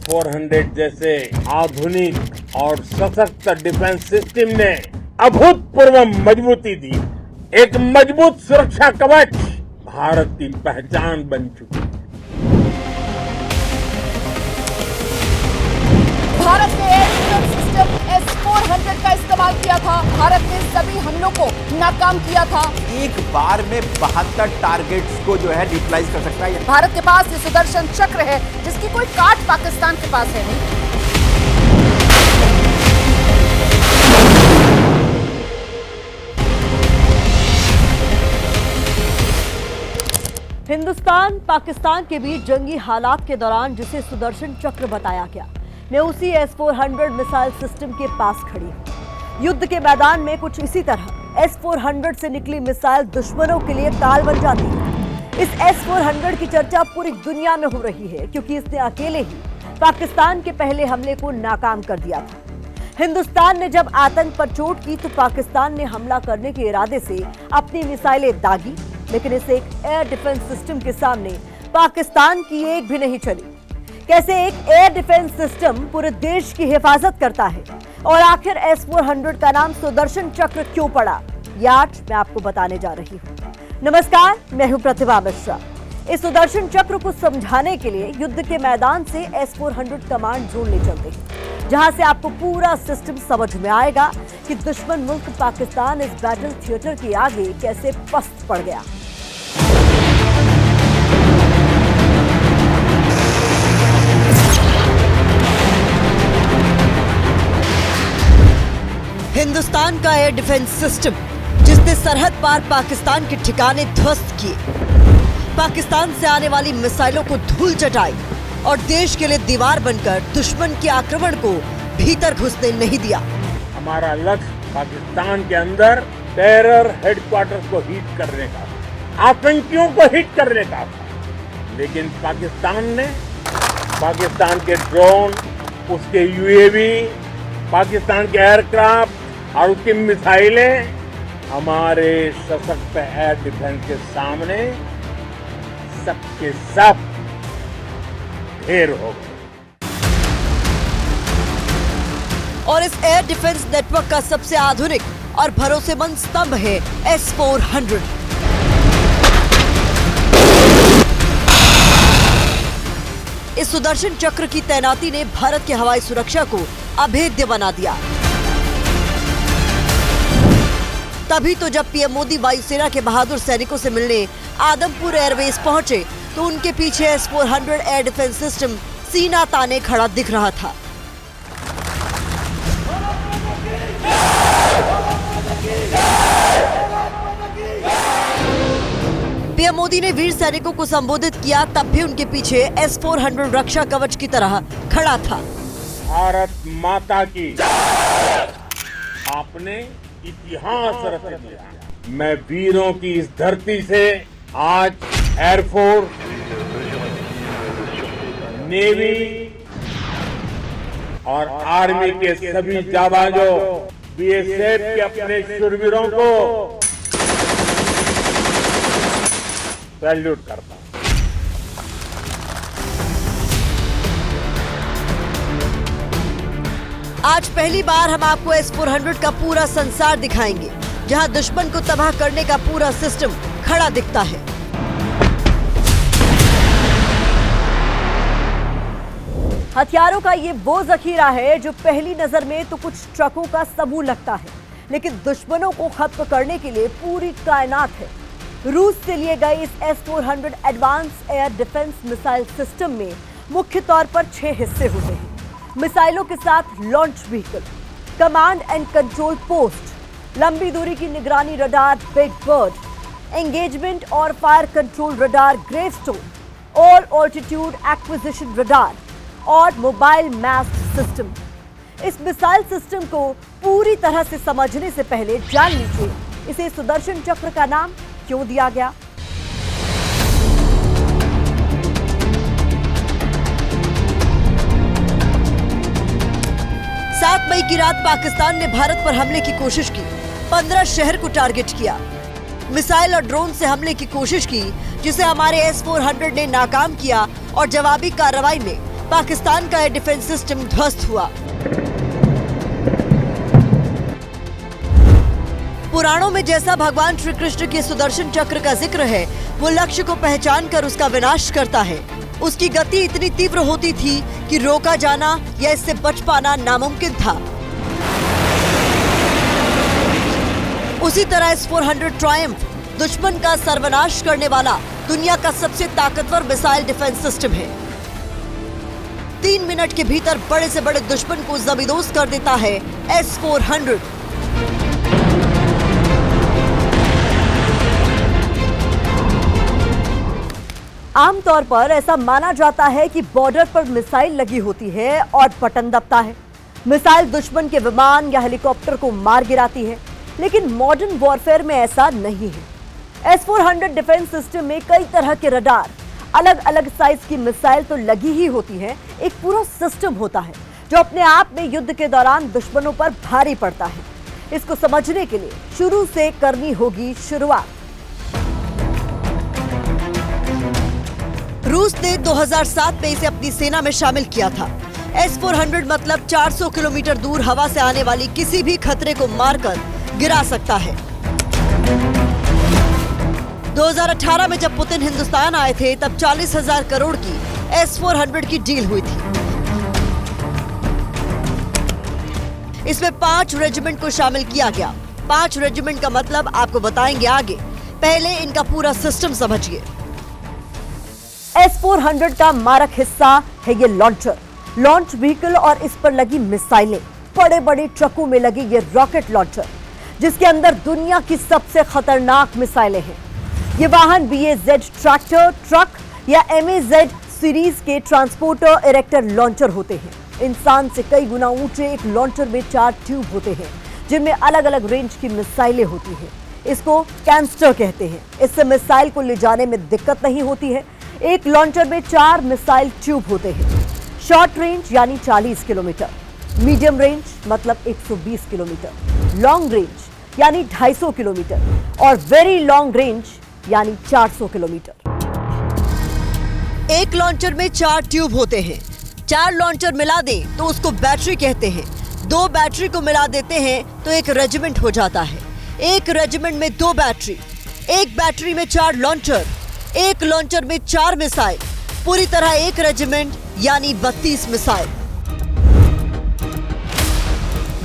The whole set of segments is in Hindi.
S-400 जैसे आधुनिक और सशक्त डिफेंस सिस्टम ने अभूतपूर्व मजबूती दी। एक मजबूत सुरक्षा कवच भारत की पहचान बन चुकी है। भारत ने एयर डिफेंस सिस्टम S-400 का इस्तेमाल किया था। भारत ने सभी हमलों को नाकाम किया था। एक बार में 72 टारगेट्स को जो है न्यूट्रलाइज कर सकता है। भारत के पास ये सुदर्शन चक्र है जिसकी कोई काट पाकिस्तान के पास है नहीं। हिंदुस्तान पाकिस्तान के बीच जंगी हालात के दौरान जिसे सुदर्शन चक्र बताया गया, मैं उसी S-400 मिसाइल सिस्टम के पास खड़ी हूं। युद्ध के मैदान में कुछ इसी तरह S-400 से निकली मिसाइल दुश्मनों के लिए ताल बन जाती है। इस S-400 की चर्चा पूरी दुनिया में हो रही है क्योंकि इसने अकेले ही पाकिस्तान के पहले हमले को नाकाम कर दिया था। हिंदुस्तान ने जब आतंक पर चोट की तो पाकिस्तान ने हमला करने के इरादे से अपनी मिसाइलें दागी, लेकिन इस एक एयर डिफेंस सिस्टम के सामने पाकिस्तान की एक भी नहीं चली। कैसे एक एयर डिफेंस सिस्टम पूरे देश की हिफाजत करता है और आखिर S-400 का नाम सुदर्शन चक्र क्यों पड़ा, ये आज मैं आपको बताने जा रही हूँ। नमस्कार, मैं हूँ प्रतिभा मिश्रा। इस सुदर्शन चक्र को समझाने के लिए युद्ध के मैदान से S-400 कमांड जोन ले चलते हैं, जहां से आपको पूरा सिस्टम समझ में आएगा कि दुश्मन मुल्क पाकिस्तान इस बैटल थिएटर के आगे कैसे पस्त पड़ गया। हिंदुस्तान का एयर डिफेंस सिस्टम जिसने सरहद पार पाकिस्तान के ठिकाने ध्वस्त किए, पाकिस्तान से आने वाली मिसाइलों को धूल चटाई और देश के लिए दीवार बनकर दुश्मन के आक्रमण को भीतर घुसने नहीं दिया। हमारा लक्ष्य पाकिस्तान के अंदर टेरर हेडक्वार्टर को हिट करने का, आतंकियों को हिट करने का था। लेकिन पाकिस्तान ने पाकिस्तान के ड्रोन, उसके यूएवी, पाकिस्तान के एयरक्राफ्ट और उसकी मिसाइलें हमारे सशक्त एयर डिफेंस के सामने सबके सब ढेर हो गए। और इस एयर डिफेंस नेटवर्क का सबसे आधुनिक और भरोसेमंद स्तंभ है S-400। इस सुदर्शन चक्र की तैनाती ने भारत की हवाई सुरक्षा को अभेद्य बना दिया। तभी तो जब पीएम मोदी वायुसेना के बहादुर सैनिकों से मिलने आदमपुर एयरबेस पहुंचे तो उनके पीछे S-400 एयर डिफेंस सिस्टम सीना ताने खड़ा दिख रहा था। पीएम मोदी ने वीर सैनिकों को संबोधित किया, तब भी उनके पीछे S-400 रक्षा कवच की तरह खड़ा था। भारत माता की आपने इतिहास रच दिया। मैं वीरों की इस धरती से आज एयरफोर्स, नेवी और आर्मी के सभी जाबाजों, BSF के अपने शूरवीरों को सैल्यूट करता हूं। आज पहली बार हम आपको S-400 का पूरा संसार दिखाएंगे, जहां दुश्मन को तबाह करने का पूरा सिस्टम खड़ा दिखता है। हथियारों का ये वो जखीरा है जो पहली नजर में तो कुछ ट्रकों का समूह लगता है, लेकिन दुश्मनों को खत्म करने के लिए पूरी कायनात है। रूस से लिए गए इस S-400 advance air defence missile system में मुख्य तौर पर 6 हिस्से होते हैं। मिसाइलों के साथ launch vehicle, command and control post, लंबी दूरी की निगरानी रडार बिग बर्ड, एंगेजमेंट और fire control radar gravestone, all altitude acquisition radar और मोबाइल मैस्ड सिस्टम। इस मिसाइल सिस्टम को पूरी तरह से समझने से पहले जान लीजिए इसे सुदर्शन चक्र का नाम क्यों दिया गया। 7 मई की रात पाकिस्तान ने भारत पर हमले की कोशिश की, 15 शहर को टारगेट किया, मिसाइल और ड्रोन से हमले की कोशिश की जिसे हमारे S-400 ने नाकाम किया और जवाबी कार्रवाई में पाकिस्तान का एयर डिफेंस सिस्टम ध्वस्त हुआ। पुराणों में जैसा भगवान श्री कृष्ण के सुदर्शन चक्र का जिक्र है, वो लक्ष्य को पहचान कर उसका विनाश करता है। उसकी गति इतनी तीव्र होती थी कि रोका जाना या इससे बच पाना नामुमकिन था। उसी तरह S-400 ट्रायम्फ दुश्मन का सर्वनाश करने वाला दुनिया का सबसे ताकतवर मिसाइल डिफेंस सिस्टम है। 3 मिनट के भीतर बड़े से बड़े दुश्मन को जमींदोज कर देता है S-400। आमतौर पर ऐसा माना जाता है कि बॉर्डर पर मिसाइल लगी होती है और बटन दबता है। मिसाइल दुश्मन के विमान या हेलीकॉप्टर को मार गिराती है, लेकिन मॉडर्न वॉरफेयर में ऐसा नहीं है। S-400 डिफेंस सिस्टम में कई तरह के रडार, अलग अलग साइज की मिसाइल तो लगी ही होती है, एक पूरा सिस्टम होता है जो अपने आप में युद्ध के दौरान दुश्मनों पर भारी पड़ता है। इसको समझने के लिए शुरू से करनी होगी शुरुआत। रूस ने 2007 में इसे अपनी सेना में शामिल किया था। S-400 मतलब 400 किलोमीटर दूर हवा से आने वाली किसी भी खतरे को मारकर गिरा सकता है। 2018 में जब पुतिन हिंदुस्तान आए थे, तब 40,000 करोड़ की S-400 की डील हुई थी। इसमें 5 रेजिमेंट को शामिल किया गया। 5 रेजिमेंट का मतलब आपको बताएंगे आगे, पहले इनका पूरा सिस्टम समझिए। S-400 का मारक हिस्सा है ये लॉन्च व्हीकल और इस पर लगी मिसाइलें। बड़े बड़े ट्रकों में लगी ये रॉकेट लॉन्चर, जिसके अंदर दुनिया की सबसे खतरनाक मिसाइलें हैं। ये वाहन BAZ ट्रैक्टर, ट्रक या MAZ सीरीज के ट्रांसपोर्टर इरेक्टर लॉन्चर होते हैं। इंसान से कई गुना ऊंचे एक लॉन्चर में 4 ट्यूब होते हैं, जिनमें अलग अलग रेंज की मिसाइलें होती हैं। इसको कैंस्टर कहते हैं। इससे मिसाइल को ले जाने में दिक्कत नहीं होती है। एक लॉन्चर में 4 मिसाइल ट्यूब होते हैं। शॉर्ट रेंज यानी 40 किलोमीटर, मीडियम रेंज मतलब 120 किलोमीटर, लॉन्ग रेंज यानी 250 किलोमीटर और वेरी लॉन्ग रेंज यानी 400 किलोमीटर। एक लॉन्चर में 4 ट्यूब होते हैं। 4 लॉन्चर मिला दें तो उसको बैटरी कहते हैं। 2 बैटरी को मिला देते हैं तो एक रेजिमेंट हो जाता है। एक रेजिमेंट में 2 बैटरी, एक बैटरी में 4 लॉन्चर, एक लॉन्चर में 4 मिसाइल, पूरी तरह एक रेजिमेंट यानी 32 मिसाइल,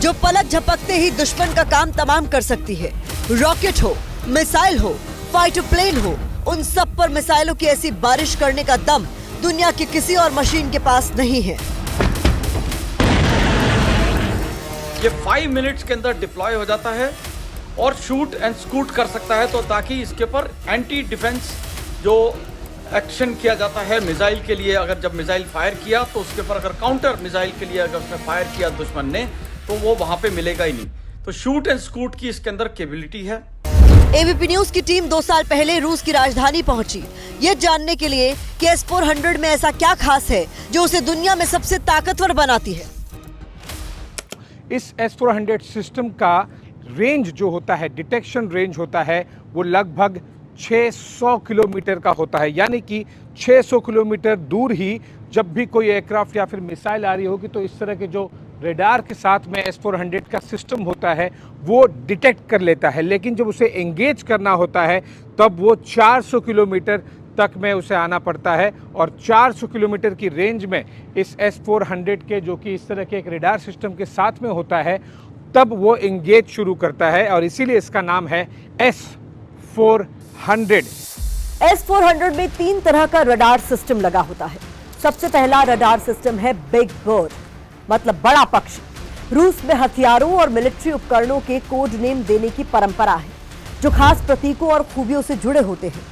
जो पलक झपकते ही दुश्मन का काम तमाम कर सकती है। रॉकेट हो, मिसाइल हो, फाइटर प्लेन हो, उन सब पर मिसाइलों की ऐसी बारिश करने का दम दुनिया की किसी और मशीन के पास नहीं है। ये 5 मिनट्स के अंदर डिप्लॉय हो जाता है और शूट एंड स्कूट कर सकता है, तो ताकि इसके ऊपर एंटी डिफेंस जो एक्शन किया जाता है मिसाइल के लिए, अगर जब मिसाइल फायर किया तो उसके ऊपर अगर काउंटर मिसाइल के लिए अगर उसने फायर किया दुश्मन ने, तो वो वहां पे मिलेगा ही नहीं। तो शूट एंड स्कूट की इसके अंदर कैपेबिलिटी है। एबीपी न्यूज की टीम 2 साल पहले रूस की राजधानी पहुंची, ये जानने के लिए कि S-400 में ऐसा क्या खास है जो उसे दुनिया में सबसे ताकतवर बनाती है। इस S-400 सिस्टम का रेंज जो होता है, डिटेक्शन रेंज होता है, वो लगभग 600 किलोमीटर का होता है। यानी कि 600 किलोमीटर दूर ही जब भी कोई एयरक्राफ्ट या फिर मिसाइल आ रही होगी, तो इस तरह के जो रेडार के साथ में S-400 का सिस्टम होता है वो डिटेक्ट कर लेता है। लेकिन जब उसे एंगेज करना होता है तब वो 400 किलोमीटर तक में उसे आना पड़ता है, और 400 किलोमीटर की रेंज में इस S-400 के, जो कि इस तरह के एक रेडार सिस्टम के साथ में होता है, तब वो एंगेज शुरू करता है, और इसीलिए इसका नाम है S-400। S-400 में 3 तरह का रडार सिस्टम लगा होता है। सबसे पहला रडार सिस्टम है बिग बर्ड, मतलब बड़ा पक्षी। रूस में हथियारों और मिलिट्री उपकरणों के कोड नेम देने की परंपरा है, जो खास प्रतीकों और खूबियों से जुड़े होते हैं।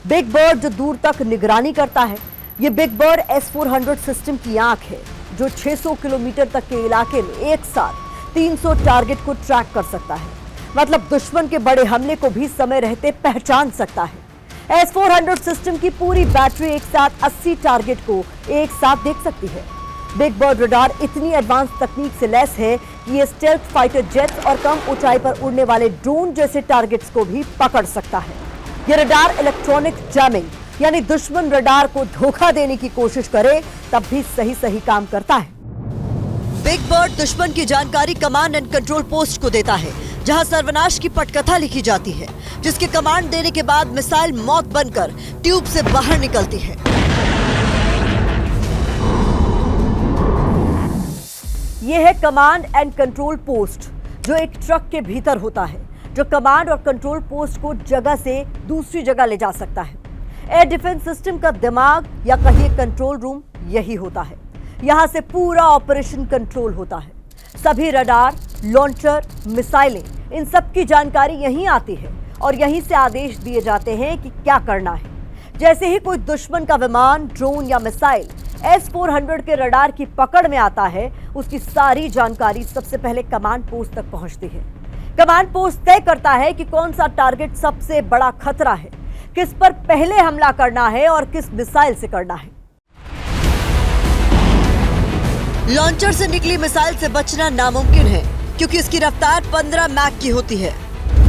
बिग बर्ड जो दूर तक निगरानी करता है। ये बिग बर्ड S-400 सिस्टम की आंख है, जो 600 किलोमीटर तक के इलाके में एक साथ 300 टारगेट को ट्रैक कर सकता है। मतलब दुश्मन के बड़े हमले को भी समय रहते पहचान सकता है। S-400 सिस्टम की पूरी बैटरी एक साथ 80 टारगेट को एक साथ देख सकती है। बिग बर्ड रडार इतनी एडवांस तकनीक से लैस है कि ये स्टेल्थ फाइटर जेट्स और कम ऊंचाई पर उड़ने वाले ड्रोन जैसे टारगेट्स को भी पकड़ सकता है। ये रडार इलेक्ट्रॉनिक जैमिंग, यानी दुश्मन रडार को धोखा देने की कोशिश करे तब भी सही काम करता है। बिग बर्ड दुश्मन की जानकारी कमांड एंड कंट्रोल पोस्ट को देता है, जहां सर्वनाश की पटकथा लिखी जाती है, जिसके कमांड देने के बाद मिसाइल मौत बनकर ट्यूब से बाहर निकलती है। यह है कमांड एंड कंट्रोल पोस्ट, जो एक ट्रक के भीतर होता है, जो कमांड और कंट्रोल पोस्ट को जगह से दूसरी जगह ले जा सकता है। एयर डिफेंस सिस्टम का दिमाग या कहिए कंट्रोल रूम यही होता है। यहां से पूरा ऑपरेशन कंट्रोल होता है। सभी रडार, लॉन्चर, मिसाइलें, इन सब की जानकारी यहीं आती है और यहीं से आदेश दिए जाते हैं कि क्या करना है। जैसे ही कोई दुश्मन का विमान, ड्रोन या मिसाइल S-400 के रडार की पकड़ में आता है, उसकी सारी जानकारी सबसे पहले कमांड पोस्ट तक पहुंचती है। कमांड पोस्ट तय करता है कि कौन सा टारगेट सबसे बड़ा खतरा है, किस पर पहले हमला करना है और किस मिसाइल से करना है। लॉन्चर से निकली मिसाइल से बचना नामुमकिन है, क्योंकि इसकी रफ्तार 15 मैक की होती है।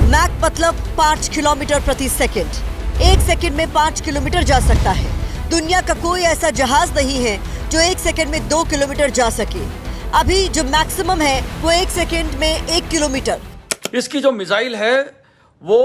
मैक मतलब 5 किलोमीटर प्रति सेकंड। 1 सेकंड में 5 किलोमीटर जा सकता है। दुनिया का कोई ऐसा जहाज नहीं है जो 1 सेकंड में 2 किलोमीटर जा सके। अभी जो मैक्सिमम है वो 1 सेकंड में 1 किलोमीटर। इसकी जो मिसाइल है वो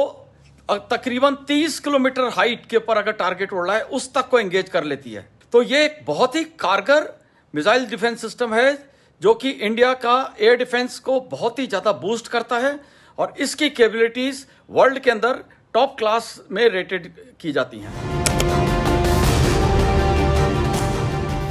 तकरीबन 30 किलोमीटर हाइट के ऊपर अगर टारगेट उड़ रहा है उस तक को एंगेज कर लेती है। तो ये एक बहुत ही कारगर मिसाइल डिफेंस सिस्टम है, जो कि इंडिया का एयर डिफेंस को बहुत ही ज्यादा बूस्ट करता है और इसकी कैपेबिलिटीज वर्ल्ड के अंदर टॉप क्लास में रेटेड की जाती हैं।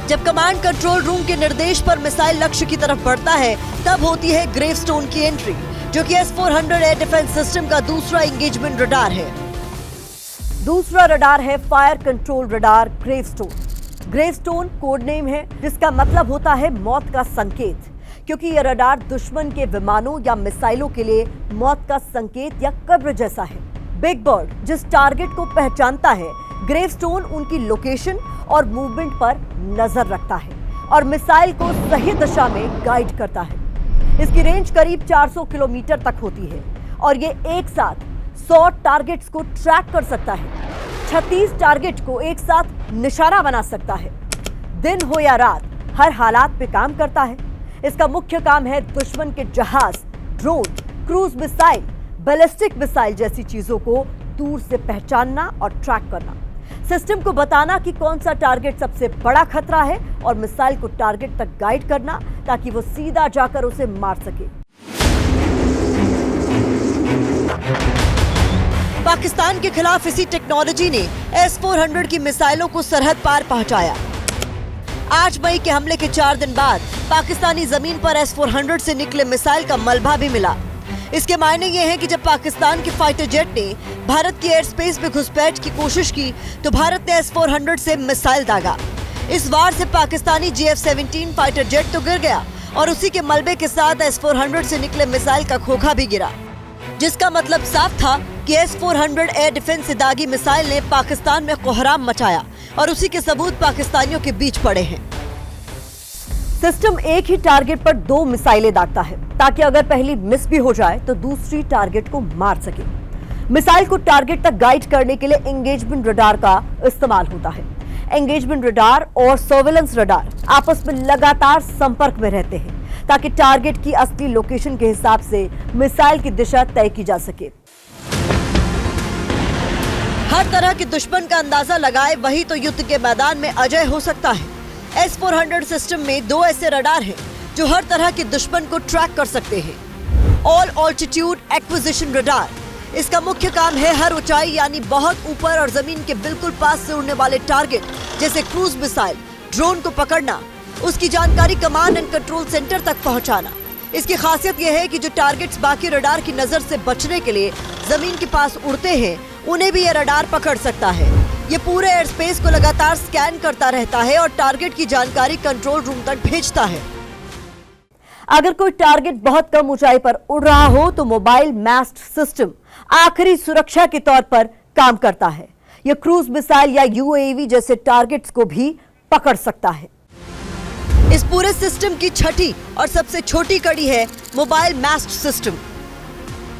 जब कमांड कंट्रोल रूम के निर्देश पर मिसाइल लक्ष्य की तरफ बढ़ता है, तब होती है ग्रेवस्टोन की एंट्री, जो कि S-400 एयर डिफेंस सिस्टम का दूसरा एंगेजमेंट रडार है। दूसरा रडार है fire control radar gravestone. Gravestone code name है, जिसका मतलब होता है मौत का संकेत, क्योंकि यह रडार दुश्मन के विमानों या मिसाइलों के लिए मौत का संकेत या कब्र जैसा है। बिग बर्ड जिस टारगेट को पहचानता है, ग्रेवस्टोन उनकी लोकेशन और मूवमेंट पर नजर रखता है और मिसाइल को सही दिशा में गाइड करता है। इसकी रेंज करीब 400 किलोमीटर तक होती है और ये एक साथ 100 टारगेट्स को ट्रैक कर सकता है। 36 टारगेट को एक साथ निशाना बना सकता है। दिन हो या रात, हर हालात पे काम करता है। इसका मुख्य काम है दुश्मन के जहाज, drone, cruise missile, ballistic missile जैसी चीजों को दूर से पहचानना और ट्रैक करना, सिस्टम को बताना कि कौन सा टारगेट सबसे बड़ा खतरा है और मिसाइल को टारगेट तक गाइड करना, ताकि वो सीधा जाकर उसे मार सके। पाकिस्तान के खिलाफ इसी टेक्नोलॉजी ने S-400 की मिसाइलों को सरहद पार पहुंचाया। 8 मई के हमले के 4 दिन बाद पाकिस्तानी जमीन पर S-400 से निकले मिसाइल का मलबा भी मिला। इसके मायने ये हैं कि जब पाकिस्तान के फाइटर जेट ने भारत की एयर स्पेस में घुसपैठ की कोशिश की, तो भारत ने S-400 से मिसाइल दागा। इस वार से पाकिस्तानी GF-17 फाइटर जेट तो गिर गया और उसी के मलबे के साथ S-400 से निकले मिसाइल का खोखा भी गिरा, जिसका मतलब साफ था कि S-400 एयर डिफेंस से दागी मिसाइल ने पाकिस्तान में कोहराम मचाया और उसी के सबूत पाकिस्तानियों के बीच पड़े हैं। सिस्टम एक ही टारगेट पर 2 मिसाइलें दागता है, ताकि अगर पहली मिस भी हो जाए तो दूसरी टारगेट को मार सके। मिसाइल को टारगेट तक गाइड करने के लिए एंगेजमेंट रडार का इस्तेमाल होता है। एंगेजमेंट रडार और सर्वेलेंस रडार आपस में लगातार संपर्क में रहते हैं, ताकि टारगेट की असली लोकेशन के हिसाब से मिसाइल की दिशा तय की जा सके। हर तरह के दुश्मन का अंदाजा लगाए वही तो युद्ध के मैदान में अजय हो सकता है। S-400 सिस्टम में 2 ऐसे रडार हैं जो हर तरह के दुश्मन को ट्रैक कर सकते हैं। ऑल ऑल्टीट्यूड एक्विजिशन रडार, इसका मुख्य काम है हर ऊंचाई यानी बहुत ऊपर और जमीन के बिल्कुल पास से उड़ने वाले टारगेट जैसे क्रूज मिसाइल, ड्रोन को पकड़ना, उसकी जानकारी कमांड एंड कंट्रोल सेंटर तक पहुंचाना। इसकी खासियत यह है कि जो टारगेट्स बाकी रडार की नजर से बचने के लिए जमीन के पास उड़ते हैं, उन्हें भी यह रडार पकड़ सकता है। ये पूरे एयर स्पेस को लगातार स्कैन करता रहता है और टारगेट की जानकारी कंट्रोल रूम तक भेजता है। अगर कोई टारगेट बहुत कम ऊंचाई पर उड़ रहा हो तो मोबाइल मास्ट सिस्टम आखिरी सुरक्षा के तौर पर काम करता है। यह क्रूज मिसाइल या UAV जैसे टारगेट्स को भी पकड़ सकता है। इस पूरे सिस्टम की छठी और सबसे छोटी कड़ी है मोबाइल मास्ट सिस्टम।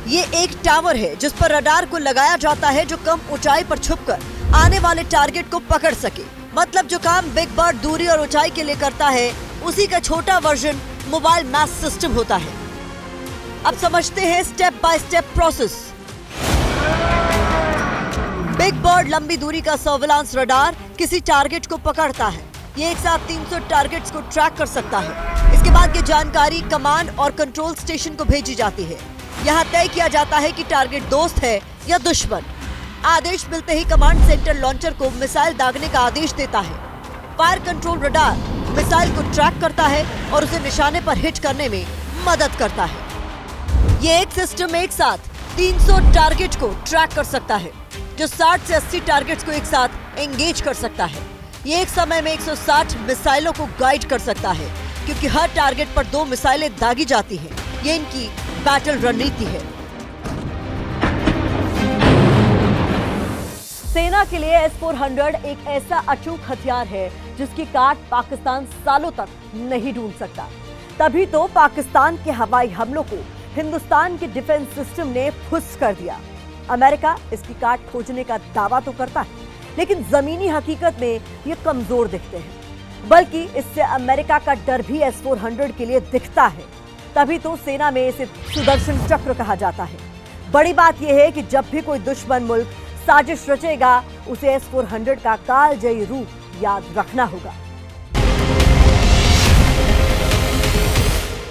ये एक टावर है जिस पर रडार को लगाया जाता है, जो कम ऊंचाई पर छुपकर आने वाले टारगेट को पकड़ सके। मतलब जो काम बिग बर्ड दूरी और ऊंचाई के लिए करता है, उसी का छोटा वर्जन मोबाइल मैथ सिस्टम होता है। अब समझते हैं step by step process. Big bird लंबी दूरी का सर्विलांस रडार किसी टारगेट को पकड़ता है। ये एक साथ 300 टारगेट्स को ट्रैक कर सकता है। इसके बाद ये जानकारी कमांड और कंट्रोल स्टेशन को भेजी जाती है। यहाँ तय किया जाता है कि टारगेट दोस्त है या दुश्मन। आदेश मिलते ही कमांड सेंटर लॉन्चर को मिसाइल दागने का आदेश देता है। फायर कंट्रोल रडार मिसाइल को ट्रैक करता है और उसे निशाने पर हिट करने में मदद करता है। ये एक सिस्टम एक साथ 300 टारगेट को ट्रैक कर सकता है, जो 60 से 80 टारगेट्स को एक साथ एंगेज कर सकता है। ये एक समय में 160 मिसाइलों को गाइड कर सकता है, क्योंकि हर टारगेट पर 2 मिसाइलें दागी जाती हैं। ये इनकी बैटल रणनीति है। सेना के लिए S-400 एक ऐसा अचूक हथियार है जिसकी काट पाकिस्तान सालों तक नहीं ढूंढ सकता। तभी तो पाकिस्तान के हवाई हमलों को हिंदुस्तान के डिफेंस सिस्टम ने फुस कर दिया। अमेरिका इसकी काट खोजने का दावा तो करता है, लेकिन जमीनी हकीकत में ये कमजोर दिखते हैं। बल्कि इससे अमेरिका का डर भी S-400 के लिए दिखता है। तभी तो सेना में इसे सुदर्शन चक्र कहा जाता है। बड़ी बात यह है कि जब भी कोई दुश्मन मुल्क साजिश रचेगा, उसे S-400 का कालजयी रूप याद रखना होगा।